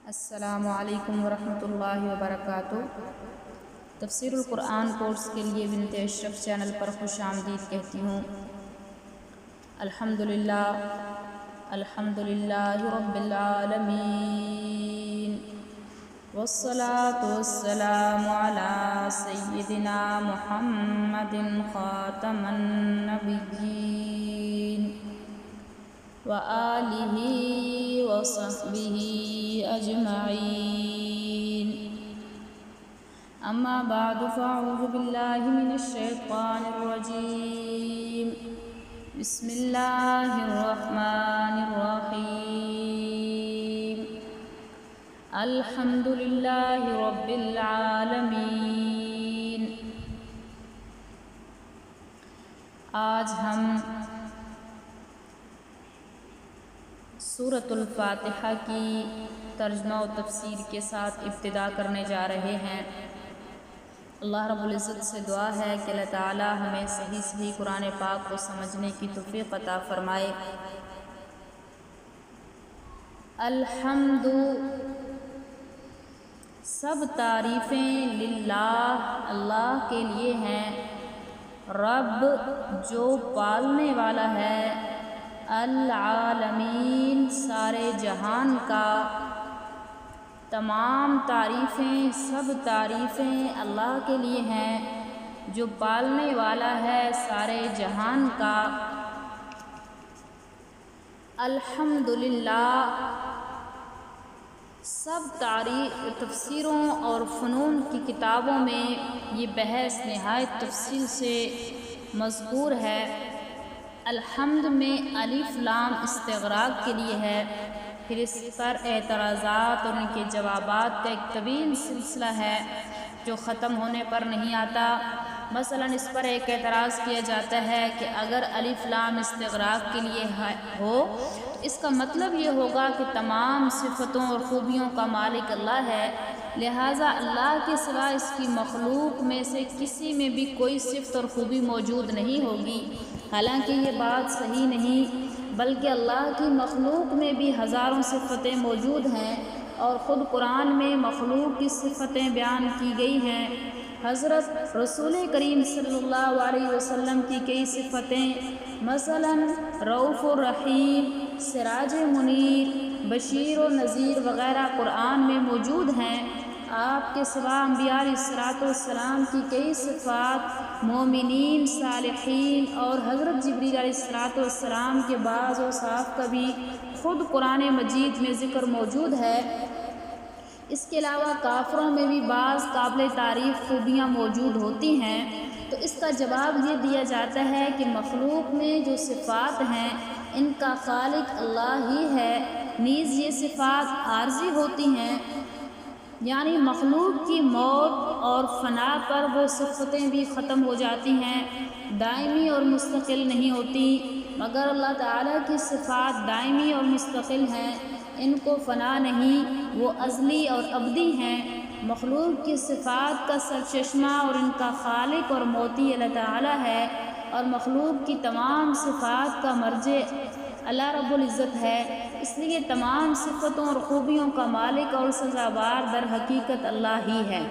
السلام علیکم ورحمۃ اللہ وبرکاتہ۔ تفسیر القرآن کورس کے لیے بنت اشرف چینل پر خوش آمدید کہتی ہوں۔ الحمدللہ رب العالمین، والصلاة والسلام علی سیدنا محمد خاتم النبیین وآلہ وصحبہ اجمعین، اما بعد فاعوذ باللہ من الشیطان الرجیم، بسم اللہ الرحمن الرحیم، الحمدللہ رب العالمین۔ آج ہم سورۃ الفاتحہ کی ترجمہ و تفسیر کے ساتھ ابتدا کرنے جا رہے ہیں۔ اللہ رب العزت سے دعا ہے کہ اللہ تعالی ہمیں صحیح قرآن پاک کو سمجھنے کی توفیق عطا فرمائے۔ الحمد، سب تعریفیں للہ، اللہ کے لیے ہیں، رب جو پالنے والا ہے، العالمین سارے جہان کا، تمام تعریفیں، سب تعریفیں اللہ کے لیے ہیں جو پالنے والا ہے سارے جہان کا۔ الحمدللہ، سب تفسیروں اور فنون کی کتابوں میں یہ بحث نہایت تفصیل سے مذکور ہے۔ الحمد میں الف لام استغراق کے لیے ہے، پھر اس پر اعتراضات اور ان کے جوابات کا ایک طویل سلسلہ ہے جو ختم ہونے پر نہیں آتا۔ مثلا اس پر ایک اعتراض کیا جاتا ہے کہ اگر الف لام استغراق کے لیے ہو تو اس کا مطلب یہ ہوگا کہ تمام صفتوں اور خوبیوں کا مالک اللہ ہے، لہٰذا اللہ کے سوا اس کی مخلوق میں سے کسی میں بھی کوئی صفت اور خوبی موجود نہیں ہوگی۔ حالانکہ یہ بات صحیح نہیں، بلکہ اللہ کی مخلوق میں بھی ہزاروں صفتیں موجود ہیں، اور خود قرآن میں مخلوق کی صفتیں بیان کی گئی ہیں۔ حضرت رسول کریم صلی اللہ علیہ وسلم کی کئی صفتیں، مثلا رؤوف الرحیم، سراج منیر، بشیر و نذیر وغیرہ قرآن میں موجود ہیں۔ آپ کے سوا انبیاء علیہ السلام کی کئی صفات، مومنین، صالحین اور حضرت جبریل علیہ السلام کے بعض اوصاف کا بھی خود قرآن مجید میں ذکر موجود ہے۔ اس کے علاوہ کافروں میں بھی بعض قابل تعریف خوبیاں موجود ہوتی ہیں۔ تو اس کا جواب یہ دیا جاتا ہے کہ مخلوق میں جو صفات ہیں ان کا خالق اللہ ہی ہے، نیز یہ صفات عارضی ہوتی ہیں، یعنی مخلوق کی موت اور فنا پر وہ صفتیں بھی ختم ہو جاتی ہیں، دائمی اور مستقل نہیں ہوتی، مگر اللہ تعالیٰ کی صفات دائمی اور مستقل ہیں، ان کو فنا نہیں، وہ ازلی اور ابدی ہیں۔ مخلوق کی صفات کا سرچشمہ اور ان کا خالق اور موتی اللہ تعالیٰ ہے، اور مخلوق کی تمام صفات کا مرجع اللہ رب العزت ہے، اس لیے تمام صفتوں اور خوبیوں کا مالک اور سزاوار در حقیقت اللہ ہی ہے۔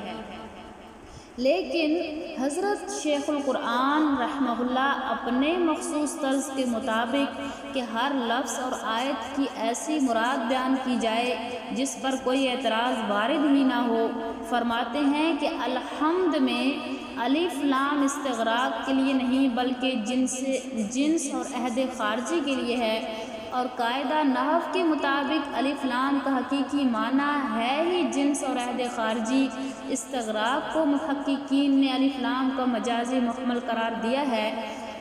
لیکن حضرت شیخ القرآن رحمہ اللہ اپنے مخصوص طرز کے مطابق کہ ہر لفظ اور آیت کی ایسی مراد بیان کی جائے جس پر کوئی اعتراض وارد ہی نہ ہو، فرماتے ہیں کہ الحمد میں الف لام استغراق کے لیے نہیں بلکہ جنس اور عہد خارجی کے لیے ہے، اور قاعدہ نحو کے مطابق الف لام کا حقیقی معنی ہے ہی جنس اور عہد خارجی۔ استغراق کو محققین نے الف لام کا مجازی محمل قرار دیا ہے،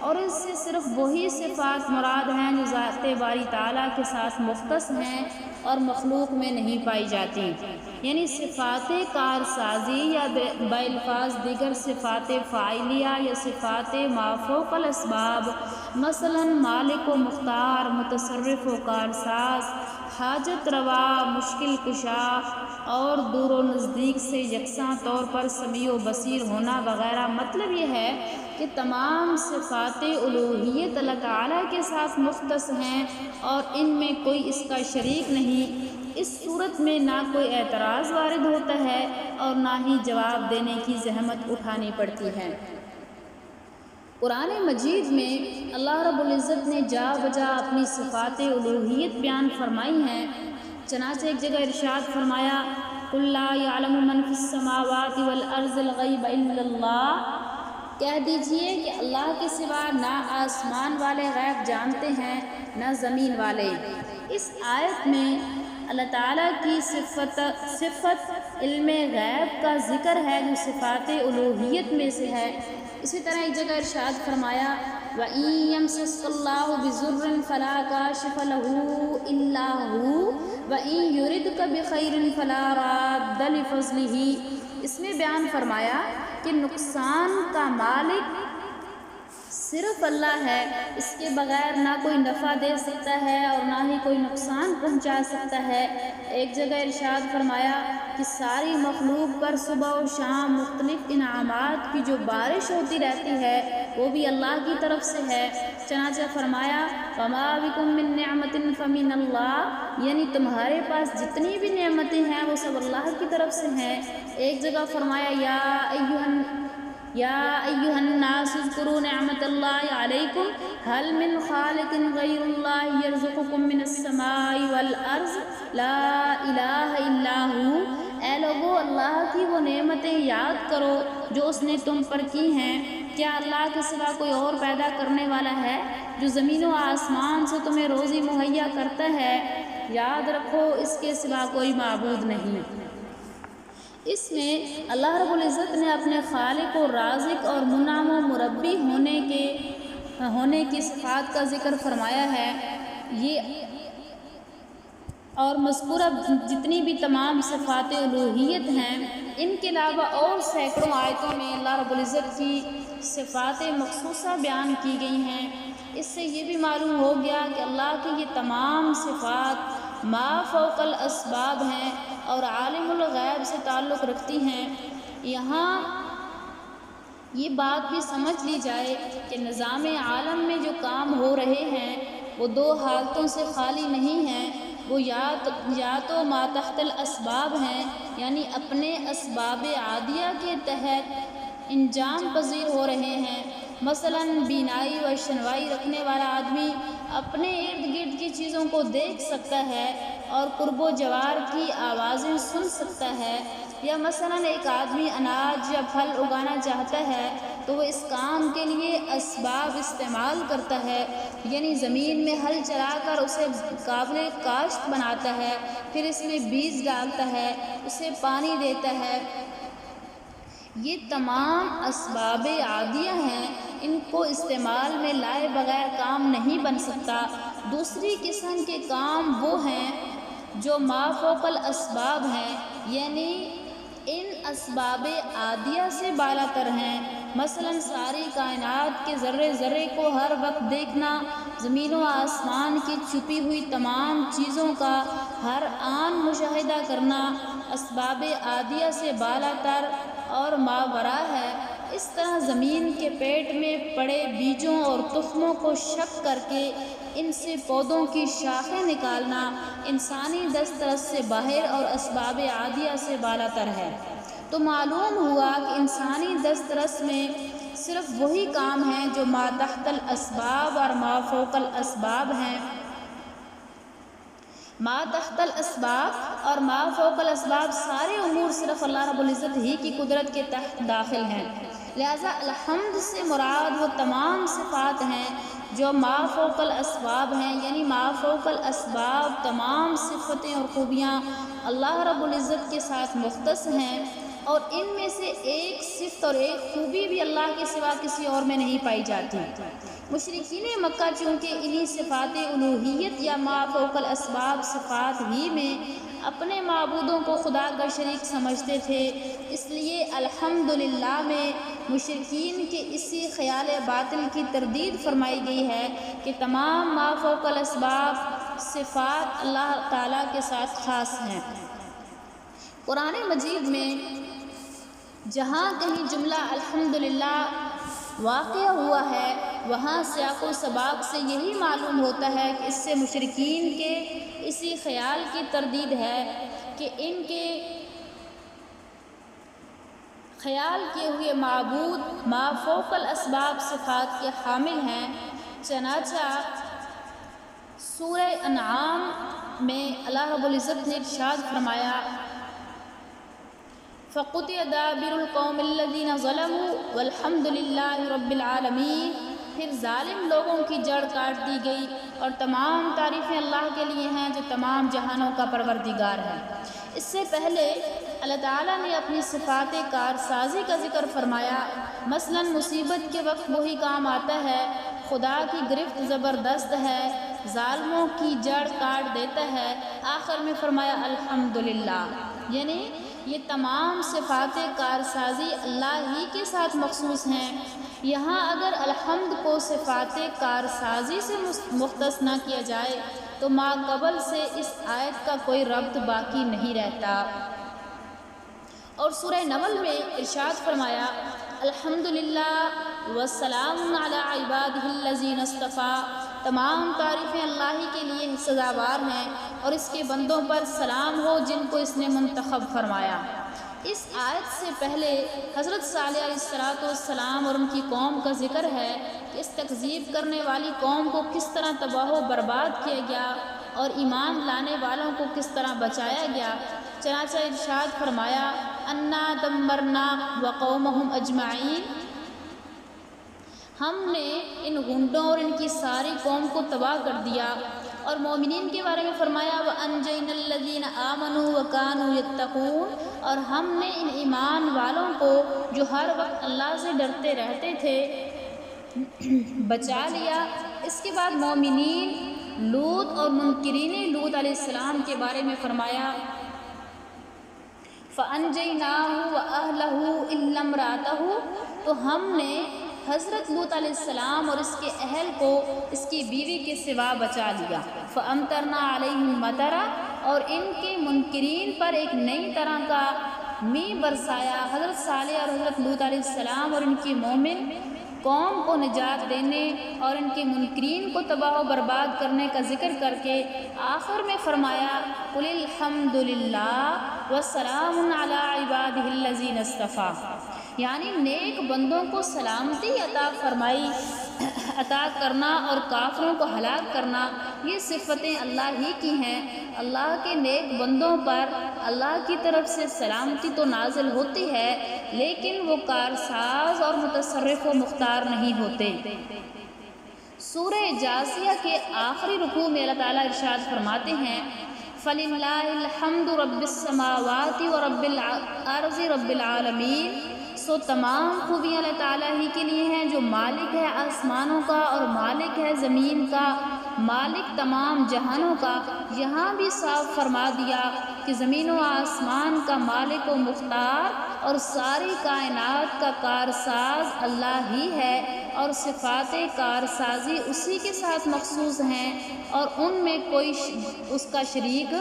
اور اس سے صرف وہی صفات مراد ہیں جو ذات باری تعالیٰ کے ساتھ مختص ہیں اور مخلوق میں نہیں پائی جاتی، یعنی صفات کارسازی یا بالفاظ دیگر صفات فاعلیہ یا صفات ما فوق الاسباب، مثلا مالک و مختار، متصرف و کارساز، حاجت روا، مشکل کشا اور دور و نزدیک سے یکساں طور پر سمیع و بصیر ہونا وغیرہ۔ مطلب یہ ہے کہ تمام صفات الوہیت اللہ تعالیٰ کے ساتھ مختص ہیں اور ان میں کوئی اس کا شریک نہیں۔ اس صورت میں نہ کوئی اعتراض وارد ہوتا ہے اور نہ ہی جواب دینے کی زحمت اٹھانی پڑتی ہے۔ قرآن مجید میں اللہ رب العزت نے جا بجا اپنی صفات الوہیت بیان فرمائی ہیں۔ چنانچہ ایک جگہ ارشاد فرمایا قُلْ لَا يَعْلَمُ مَنْ فِي السَّمَاوَاتِ وَالْأَرْضِ الْغَيْبَ إِلَّا اللَّهُ، کہہ دیجئے کہ اللہ کے سوا نہ آسمان والے غیب جانتے ہیں نہ زمین والے۔ اس آیت میں اللہ تعالیٰ کی صفت علم غیب کا ذکر ہے جو صفات الوہیت میں سے ہے۔ اسی طرح ایک جگہ ارشاد فرمایا وَإِن يَمْسَسْكَ اللَّهُ بِضُرٍّ فَلَا كَاشِفَ لَهُ إِلَّا هُوَ وَإِن يُرِدْكَ بِخَيْرٍ فَلَا رَادَّ لِفَضْلِهِ۔ اس میں بیان فرمایا کہ نقصان کا مالک صرف اللہ ہے، اس کے بغیر نہ کوئی نفع دے سکتا ہے اور نہ ہی کوئی نقصان پہنچا سکتا ہے۔ ایک جگہ ارشاد فرمایا کہ ساری مخلوق پر صبح و شام مختلف انعامات کی جو بارش ہوتی رہتی ہے وہ بھی اللہ کی طرف سے ہے۔ چنانچہ فرمایا وَمَا بِكُم مِّن نِّعْمَةٍ فَمِنَ اللَّهِ، یعنی تمہارے پاس جتنی بھی نعمتیں ہیں وہ سب اللہ کی طرف سے ہیں۔ ایک جگہ فرمایا یا ایھا الناس اذکروا نعمت اللہ علیکم هل من خالق غیر اللہ یرزقکم من السماء والارض لا الہ الا ہو، اے لوگو اللہ کی وہ نعمتیں یاد کرو جو اس نے تم پر کی ہیں، کیا اللہ کے سوا کوئی اور پیدا کرنے والا ہے جو زمین و آسمان سے تمہیں روزی مہیا کرتا ہے؟ یاد رکھو اس کے سوا کوئی معبود نہیں۔ اس میں اللہ رب العزت نے اپنے خالق و رازق اور منعم و مربی ہونے کی صفات کا ذکر فرمایا ہے۔ یہ اور مذکورہ جتنی بھی تمام صفات الوہیت ہیں ان کے علاوہ اور سینکڑوں آیتوں میں اللہ رب العزت کی صفات مخصوصہ بیان کی گئی ہیں۔ اس سے یہ بھی معلوم ہو گیا کہ اللہ کی یہ تمام صفات ما فوق الاسباب ہیں اور عالم الغیب سے تعلق رکھتی ہیں۔ یہاں یہ بات بھی سمجھ لی جائے کہ نظام عالم میں جو کام ہو رہے ہیں وہ دو حالتوں سے خالی نہیں ہیں، وہ یا تو ما تحت الاسباب ہیں، یعنی اپنے اسباب عادیہ کے تحت انجام پذیر ہو رہے ہیں۔ مثلاً بینائی و شنوائی رکھنے والا آدمی اپنے ارد گرد کی چیزوں کو دیکھ سکتا ہے اور قرب و جوار کی آوازیں سن سکتا ہے، یا مثلاً ایک آدمی اناج یا پھل اگانا چاہتا ہے تو وہ اس کام کے لیے اسباب استعمال کرتا ہے، یعنی زمین میں ہل چلا کر اسے قابل کاشت بناتا ہے، پھر اس میں بیج ڈالتا ہے، اسے پانی دیتا ہے۔ یہ تمام اسباب عادیہ ہیں، ان کو استعمال میں لائے بغیر کام نہیں بن سکتا۔ دوسری قسم کے کام وہ ہیں جو ما فوق الاسباب ہیں، یعنی ان اسباب عادیہ سے بالا تر ہیں۔ مثلاً ساری کائنات کے ذرے ذرے کو ہر وقت دیکھنا، زمین و آسمان کی چھپی ہوئی تمام چیزوں کا ہر آن مشاہدہ کرنا اسباب عادیہ سے بالا تر اور ماورا ہے۔ اس طرح زمین کے پیٹ میں پڑے بیجوں اور تخموں کو شک کر کے ان سے پودوں کی شاخیں نکالنا انسانی دسترس سے باہر اور اسباب عادیہ سے بالا تر ہے۔ تو معلوم ہوا کہ انسانی دسترس میں صرف وہی کام ہیں جو ما تحت الاسباب اور ما فوق الاسباب ہیں۔ ما تحت الاسباب اور ما فوق الاسباب سارے امور صرف اللہ رب العزت ہی کی قدرت کے تحت داخل ہیں، لہذا الحمد سے مراد وہ تمام صفات ہیں جو ما فوق الاسباب ہیں، یعنی ما فوق الاسباب تمام صفتیں اور خوبیاں اللہ رب العزت کے ساتھ مختص ہیں، اور ان میں سے ایک صفت اور ایک خوبی بھی اللہ کے سوا کسی اور میں نہیں پائی جاتی۔ مشرکین مکہ چونکہ انہی صفات الوہیت یا ما فوق الاسباب صفات ہی میں اپنے معبودوں کو خدا کا شریک سمجھتے تھے، اس لیے الحمدللہ میں مشرکین کے اسی خیال باطل کی تردید فرمائی گئی ہے کہ تمام ما فوق الاسباب صفات اللہ تعالیٰ کے ساتھ خاص ہیں۔ قرآن مجید میں جہاں کہیں جملہ الحمدللہ واقع ہوا ہے وہاں سیاق و سباق سے یہی معلوم ہوتا ہے کہ اس سے مشرکین کے اسی خیال کی تردید ہے کہ ان کے خیال کیے ہوئے معبود ما فوق الاسباب صفات کے حامل ہیں۔ چنانچہ سورہ انعام میں اللہ رب العزت نے ارشاد فرمایا فَقُطِعَ دَابِرُ الْقَوْمِ الَّذِينَ ظَلَمُوا وَالْحَمْدُ لِلَّهِ رَبِّ الْعَالَمِينَ۔ پھر ظالم لوگوں کی جڑ کاٹ دی گئی اور تمام تعریفیں اللہ کے لیے ہیں جو تمام جہانوں کا پروردگار ہے۔ اس سے پہلے اللہ تعالیٰ نے اپنی صفات کارسازی کا ذکر فرمایا، مثلاً مصیبت کے وقت وہی کام آتا ہے، خدا کی گرفت زبردست ہے، ظالموں کی جڑ کاٹ دیتا ہے، آخر میں فرمایا الحمدللہ، یعنی یہ تمام صفات کارسازی اللہ ہی کے ساتھ مخصوص ہیں۔ یہاں اگر الحمد کو صفات کارسازی سے مختص نہ کیا جائے تو ما قبل سے اس آیت کا کوئی ربط باقی نہیں رہتا۔ اور سورہ نمل میں ارشاد فرمایا الحمدللہ والسلام علی عبادہ الذین اصطفیٰ، تمام تعریفیں اللہ ہی کے لیے سزاوار ہیں اور اس کے بندوں پر سلام ہو جن کو اس نے منتخب فرمایا۔ اس آیت سے پہلے حضرت صالح علیہ السلام اور ان کی قوم کا ذکر ہے کہ اس تکذیب کرنے والی قوم کو کس طرح تباہ و برباد کیا گیا اور ایمان لانے والوں کو کس طرح بچایا گیا۔ چنانچہ ارشاد فرمایا انا دمرنا وقومہم اجمعین، ہم نے ان گنڈوں اور ان کی ساری قوم کو تباہ کر دیا۔ اور مومنین کے بارے میں فرمایا وَأَنْجَيْنَا الَّذِينَ آمَنُوا وَكَانُوا يَتَّقُونَ، اور ہم نے ان ایمان والوں کو جو ہر وقت اللہ سے ڈرتے رہتے تھے بچا لیا۔ اس کے بعد مومنین لوط اور منکرین لوط علیہ السلام کے بارے میں فرمایا فَأَنْجَيْنَاهُ وَأَهْلَهُ إِلَّا امْرَأَتَهُ، تو ہم نے حضرت لوط علیہ السلام اور اس کے اہل کو اس کی بیوی کے سوا بچا لیا۔ فَأَمْطَرْنَا عَلَيْهِمْ مَطَرًا، اور ان کے منکرین پر ایک نئی طرح کا می برسایا۔ حضرت صالح اور حضرت لوط علیہ السلام اور ان کی مومن قوم کو نجات دینے اور ان کے منکرین کو تباہ و برباد کرنے کا ذکر کر کے آخر میں فرمایا قُلِ الْحَمْدُ لِلَّهِ وَالسَّلَامٌ عَلَىٰ عِبَادِهِ الَّذِينَ اصْطَفَىٰ، یعنی نیک بندوں کو سلامتی عطا کرنا اور کافروں کو ہلاک کرنا، یہ صفتیں اللہ ہی کی ہیں۔ اللہ کے نیک بندوں پر اللہ کی طرف سے سلامتی تو نازل ہوتی ہے لیکن وہ کارساز اور متصرف و مختار نہیں ہوتے۔ سورہ جاثیہ کے آخری رکوع میں اللہ تعالیٰ ارشاد فرماتے ہیں فَلِلَّهِ الْحَمْدُ رَبِّ السَّمَاوَاتِ وَرَبِّ الْأَرْضِ رَبِّ الْعَالَمِينَ، سو تمام خوبیاں اللہ تعالیٰ ہی کے لیے ہیں جو مالک ہے آسمانوں کا اور مالک ہے زمین کا، مالک تمام جہانوں کا۔ یہاں بھی صاف فرما دیا کہ زمین و آسمان کا مالک و مختار اور ساری کائنات کا کارساز اللہ ہی ہے، اور صفات کارسازی اسی کے ساتھ مخصوص ہیں اور ان میں کوئی اس کا شریک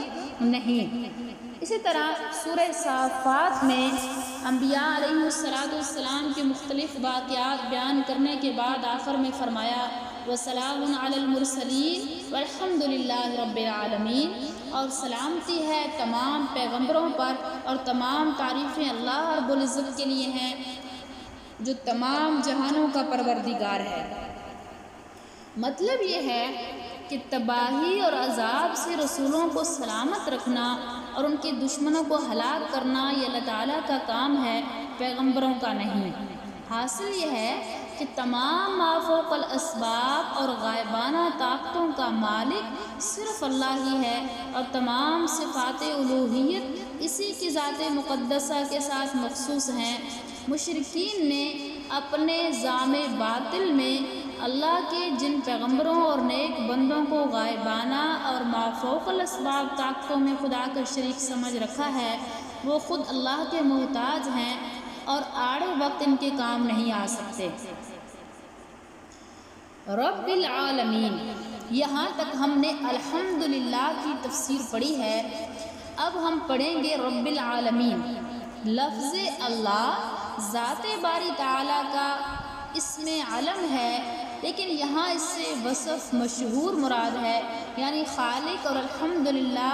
نہیں۔ اسی طرح سورہ صافات میں انبیاء علیہ السلام کے مختلف واقعات بیان کرنے کے بعد آخر میں فرمایا وَسَلَامٌ عَلَى الْمُرْسَلِينَ وَالْحَمْدُ لِلَّهِ رَبِّ الْعَالَمِينَ، اور سلامتی ہے تمام پیغمبروں پر اور تمام تعریفیں اللہ رب العزت کے لیے ہیں جو تمام جہانوں کا پروردگار ہے۔ مطلب یہ ہے کہ تباہی اور عذاب سے رسولوں کو سلامت رکھنا اور ان کے دشمنوں کو ہلاک کرنا یہ اللہ تعالیٰ کا کام ہے، پیغمبروں کا نہیں۔ حاصل یہ ہے کہ تمام ما فوق الاسباب اور غائبانہ طاقتوں کا مالک صرف اللہ ہی ہے، اور تمام صفات الوہیت اسی کی ذات مقدسہ کے ساتھ مخصوص ہیں۔ مشرکین نے اپنے زعم باطل میں اللہ کے جن پیغمبروں اور نیک بندوں کو غائبانہ اور ما فوق الاسباب طاقتوں میں خدا کا شریک سمجھ رکھا ہے، وہ خود اللہ کے محتاج ہیں اور آڑے وقت ان کے کام نہیں آ سکتے۔ رب العالمین، یہاں تک ہم نے الحمدللہ کی تفسیر پڑھی ہے۔ اب ہم پڑھیں گے رب العالمین۔ لفظ اللہ ذات باری تعالیٰ کا اسم علم ہے، لیکن یہاں اس سے وصف مشہور مراد ہے، یعنی خالق، اور الحمدللہ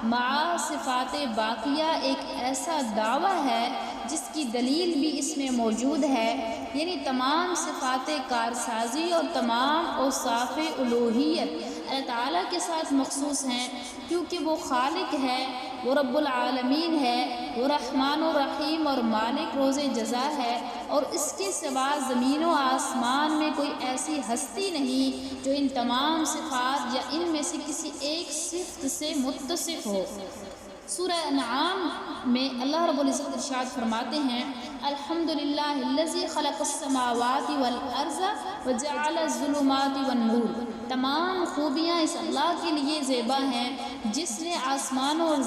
مع صفات باقیہ ایک ایسا دعویٰ ہے جس کی دلیل بھی اس میں موجود ہے، یعنی تمام صفات کارسازی اور تمام اوصاف الوہیت اللہ تعالیٰ کے ساتھ مخصوص ہیں، کیونکہ وہ خالق ہے، وہ رب العالمین ہے، وہ رحمان و رحیم اور مالک روز جزا ہے، اور اس کے سوا زمین و آسمان میں کوئی ایسی ہستی نہیں جو ان تمام صفات یا ان میں سے کسی ایک صفت سے متصف ہو۔ سورہ انعام میں اللہ رب العزت ارشاد فرماتے ہیں الحمدللہ الذی خلق السماوات والارض وجعل الظلمات والنور، تمام خوبیاں اس اللہ کے لیے زیبا ہیں جس نے آسمانوں اور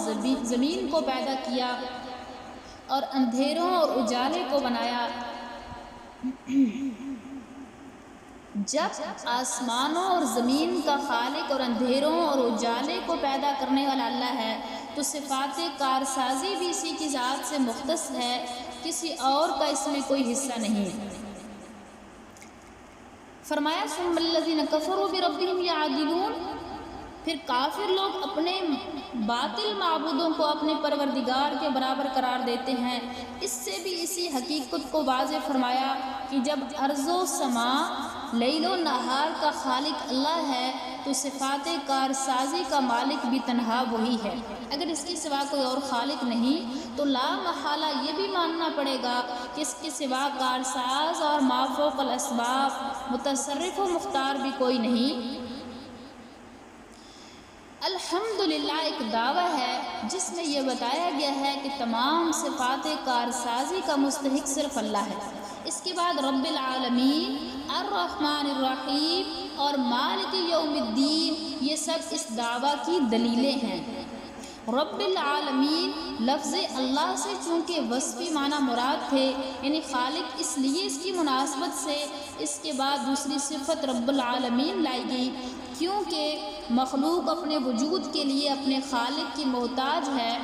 زمین کو پیدا کیا اور اندھیروں اور اجالے کو بنایا۔ جب آسمانوں اور زمین کا خالق اور اندھیروں اور اجالے کو پیدا کرنے والا اللہ ہے تو صفات کارسازی بھی اسی کی ذات سے مختص ہے، کسی اور کا اس میں کوئی حصہ نہیں۔ فرمایا ثم الذین کفروا بربہم یعدلون، پھر کافر لوگ اپنے باطل معبودوں کو اپنے پروردگار کے برابر قرار دیتے ہیں۔ اس سے بھی اسی حقیقت کو واضح فرمایا کہ جب ارض و سما، لیل و نہار کا خالق اللہ ہے تو صفات کارسازی کا مالک بھی تنہا وہی ہے۔ اگر اس کے سوا کوئی اور خالق نہیں تو لا محالہ یہ بھی ماننا پڑے گا کہ اس کے سوا کارساز اور ما فوق الاسباب، متصرف و مختار بھی کوئی نہیں۔ الحمدللہ ایک دعویٰ ہے جس میں یہ بتایا گیا ہے کہ تمام صفات کارسازی کا مستحق صرف اللہ ہے۔ اس کے بعد رب العالمین، الرحمن الرحیم اور مالک یوم الدین، یہ سب اس دعویٰ کی دلیلیں ہیں۔ رب العالمین لفظ اللہ سے چونکہ وصفی معنی مراد تھے، یعنی خالق، اس لیے اس کی مناسبت سے اس کے بعد دوسری صفت رب العالمین لائی گئی، کیونکہ مخلوق اپنے وجود کے لیے اپنے خالق کی محتاج ہے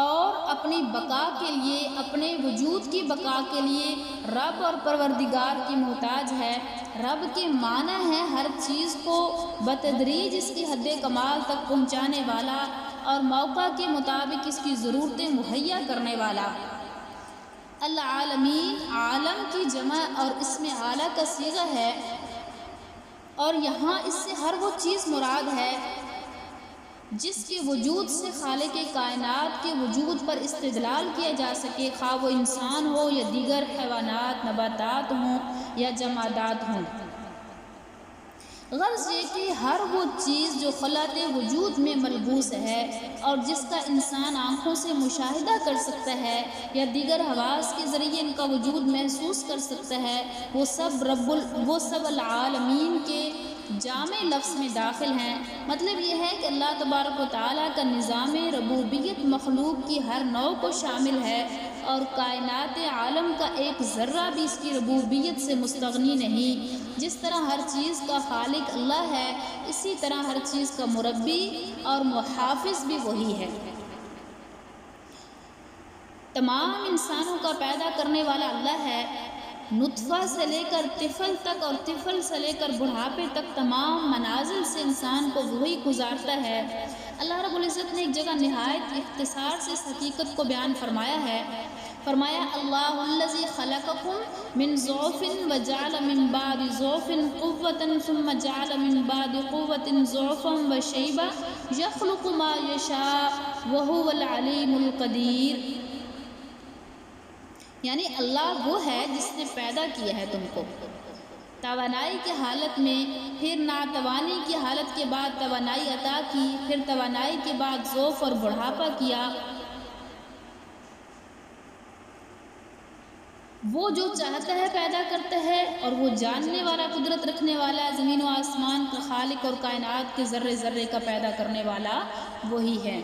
اور اپنی بقا کے لیے، اپنے وجود کی بقا کے لیے رب اور پروردگار کی محتاج ہے۔ رب کے معنی ہے ہر چیز کو بتدریج اس کی حد کمال تک پہنچانے والا اور موقع کے مطابق اس کی ضرورتیں مہیا کرنے والا۔ العالمین عالم کی جمع اور اس میں اعلیٰ کا صیغہ ہے، اور یہاں اس سے ہر وہ چیز مراد ہے جس کے وجود سے خالق کائنات کے وجود پر استدلال کیا جا سکے، خواہ وہ انسان ہو یا دیگر حیوانات، نباتات ہوں یا جمادات ہوں۔ غرض یہ کہ ہر وہ چیز جو خلعت وجود میں ملبوس ہے اور جس کا انسان آنکھوں سے مشاہدہ کر سکتا ہے یا دیگر حواس کے ذریعے ان کا وجود محسوس کر سکتا ہے، وہ سب العالمین کے جامع لفظ میں داخل ہیں۔ مطلب یہ ہے کہ اللہ تبارک و تعالیٰ کا نظام ربوبیت مخلوق کی ہر نوع کو شامل ہے، اور کائنات عالم کا ایک ذرہ بھی اس کی ربوبیت سے مستغنی نہیں۔ جس طرح ہر چیز کا خالق اللہ ہے، اسی طرح ہر چیز کا مربی اور محافظ بھی وہی ہے۔ تمام انسانوں کا پیدا کرنے والا اللہ ہے۔ نطفہ سے لے کر طفل تک اور طفل سے لے کر بڑھاپے تک تمام منازل سے انسان کو وہی گزارتا ہے۔ اللہ رب العزت نے ایک جگہ نہایت اختصار سے اس حقیقت کو بیان فرمایا ہے۔ فرمایا اللہ الذی خلقکم من ضعف وجعل من بعد ضعف قوة ثم جعل من بعد قوة ضعفا وشیبا یخلق ما یشاء وہو العلیم القدیر، یعنی اللہ وہ ہے جس نے پیدا کیا ہے تم کو توانائی کی حالت میں، پھر ناتوانی کی حالت کے بعد توانائی عطا کی، پھر توانائی کے بعد ضعف اور بڑھاپا کیا۔ وہ جو چاہتا ہے پیدا کرتا ہے، اور وہ جاننے والا، قدرت رکھنے والا، زمین و آسمان کا خالق اور کائنات کے ذرے ذرے کا پیدا کرنے والا وہی ہے۔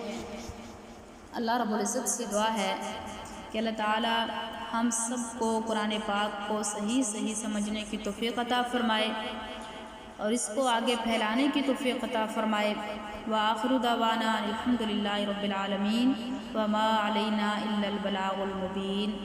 اللہ رب العزت سے دعا ہے کہ اللہ تعالیٰ ہم سب کو قرآن پاک کو صحیح سمجھنے کی توفیق عطا فرمائے اور اس کو آگے پھیلانے کی توفیق عطا فرمائے۔ وآخر دعوانا الحمدللہ رب العالمین وما علینا الا البلاغ المبین۔